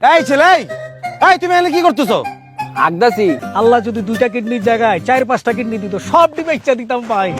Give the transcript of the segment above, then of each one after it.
এই ছেলে, এই তুমি এখানে কি করতেছো? আগদাসি। আল্লাহ যদি 2টা কিডনির জায়গায় 4-5টা কিডনি দিত, সব ডিবে ইচ্ছা দিতাম ভাই।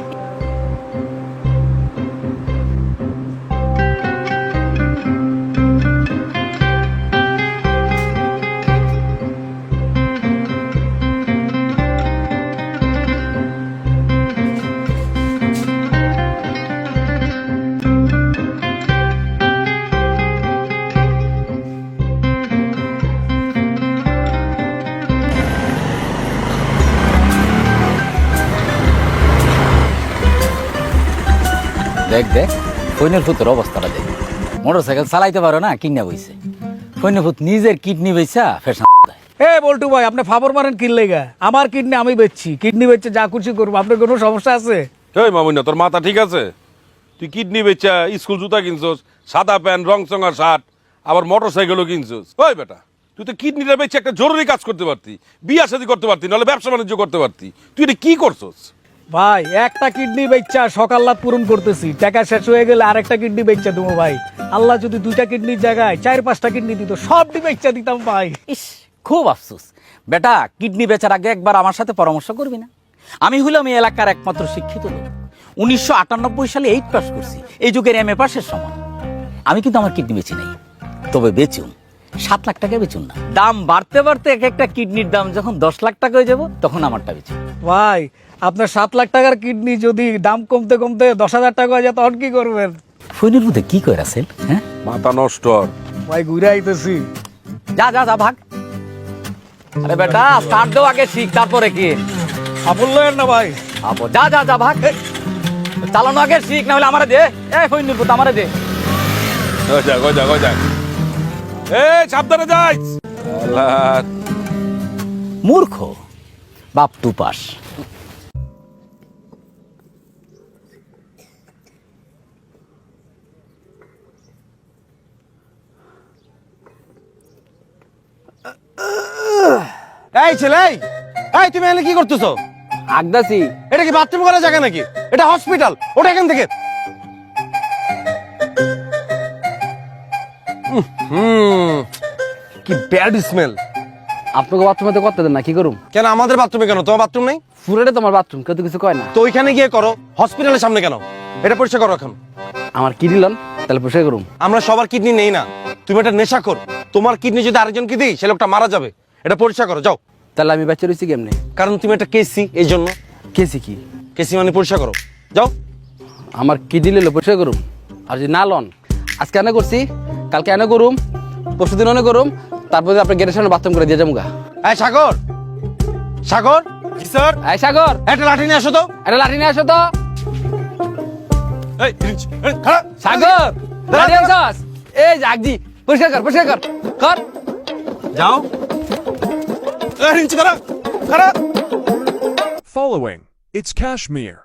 দেখ দেখ ফৈনের ফুতের অবস্থাটা দেখ। মোটরসাইকেল চালাইতে পারো না, কিনা বইছে। ফৈনের ফুত নিজের কিডনি বেচা ফ্যাশন। এ বল্টু ভাই, আপনি ফাবর মারেন কিনলে গা? আমার কিডনি আমি বেচছি, কিডনি বেচছে যা খুশি করবো, আপনার কোনো সমস্যা আছে? এই মামুনা, তোর মাথা ঠিক আছে? তুই কিডনি বেচা স্কুল জুতা কিনছস, সাদা প্যান্ট, রংচঙা শার্ট, আবার মোটর সাইকেলও কিনছস। ওই বেটা, তুই তো কিডনিটা বেচে একটা জরুরি কাজ করতে পারতি, বিয়া শাদী করতে পারতি, নাহলে ব্যবসা বাণিজ্য করতে পারতি। তুই এটা কি করছস? ভাই একটা কিডনি বেচা সকাল রাত পূরণ করতেছি, টাকা শেষ হয়ে গেলে আরেকটা কিডনি বেচা দেবো ভাই। আল্লাহ যদি 2টা কিডনির জায়গায় 4-5টা কিডনি দিত, সব ডিবে ইচ্ছা দিতাম ভাই। ইস, খুব আফসোস বেটা, কিডনি বেচার আগে একবার আমার সাথে পরামর্শ করবি না? আমি হইলাম এই এলাকার একমাত্র শিক্ষিত লোক। 1998 সালে 8 পাস করছি, এই যুগের MA পাসের সমান। আমি কিন্তু আমার কিডনি বেচি নাই, তবে বেচুন 7 লাখ টাকা বেচুন না। দাম বাড়তে বাড়তে এক একটা কিডনির দাম যখন 10 লাখ টাকা হয়ে যাব, তখন আমারটা বেচুন। ভাই আপনার 7 লাখ টাকার কিডনি যদি দাম কমতে কমতে 10,000 টাকা হয়ে যায়, তখন কি করবেন? ফোনের মধ্যে কি করে আছেন? হ্যাঁ মাথা নষ্ট। ভাই ঘুরে আইতেছি। যা যা যা ভাগ। আরে বেটা, স্টার্ট দাও আগে, শিখ তারপরে কি। সাফল্য না ভাই। আবো যা যা যা ভাগ। চালানো আগে শিখ, না হলে আমারে দে। এই ফোনের পুত আমারে দে। যা গজা গজা। এই সাবধানে যাইস। আল্লাহ, মূর্খ বাপ টু পাস। এই ছেলে, এই তুমি এখানে কি করতেছো? আগদাসি। এটা কি বাথরুম করার জায়গা নাকি? এটা হসপিটাল, ওটা এখান থেকে। কি ব্যাড স্মেল। আপনাকে বাথরুমে তো করতে দেন না, কি করুম? কেন আমাদের বাথরুমে কেন? তোমার বাথরুম নেই? পুরোটা তোমার বাথরুম, কেউ তো কিছু কয় না। তো ওইখানে গিয়ে করো, হসপিটালের সামনে কেন? এটা পরিষ্কার করো এখন। আমার কিডনি লন, তাহলে পরিষ্কার করুম। আমরা সবার কিডনি নেই না, তুমি একটা নেশা কর। তোমার কিডনি যদি আরেকজনকে দিই, সে লোকটা মারা যাবে। এটা পরিষ্কার করো, যাও। তাহলে আমি বাচ্চা রয়েছি কেমনে? কারণ তুমি একটা কেসি, এই জন্য। কেসি কি? কেসি মানে পরিষ্কার করো, যাও। আমার কিডনি লেলো পরিষ্কার করুম, আর যদি না লন, আজকে এনে করছি, কালকে এনে করুম, পরশু দিন এনে করুম, তারপরে আপনার গেটের সামনে বাথরুম করে দিয়ে যাবো গা। এই সাগর, সাগর, স্যার, এই সাগর, একটা লাঠি নিয়ে আসো তো। একটা লাঠি নিয়ে আসো তো। এই খাড়া। সাগর, লাঠি আনছস? এই জাগজি, পরিষ্কার কর, পরিষ্কার কর, কর। যাও। এই রিঞ্চ খাড়া খাড়া। Following, it's Kashmir.